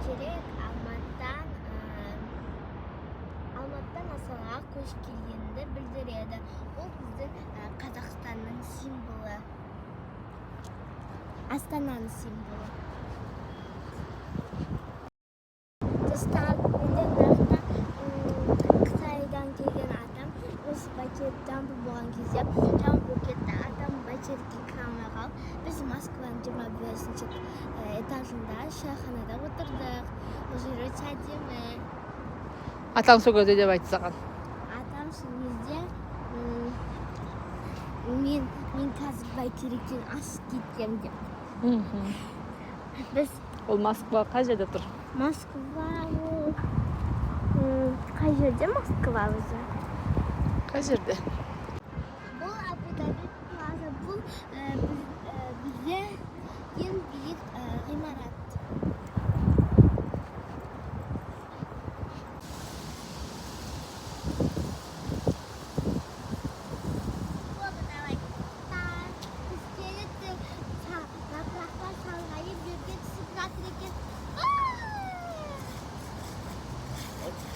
Байтерек Алматыдан Астанаға көшіп келгенді білдіреді. Ол біздің Қазақстанның символы. Астананың символы. Қытайдан келген адам осы Байтеректен болған кезде жаман болып кетті. Адам Байтерекке кіре алмай қалып, біз Москваның 25-ші этажында шайханада отырдық. Ол жер өте әдемі. Атаң сол кезде деп айтты саған. Атам сол кезде мен қазір Байтеректен асып кеткем деп. Біз Ол Москва қай жерде тұр? Москва қай жерде Москва өзі? Қай жерде? Бұл Абу-Даби плаза. Бұл бізде ең биік ғимарат.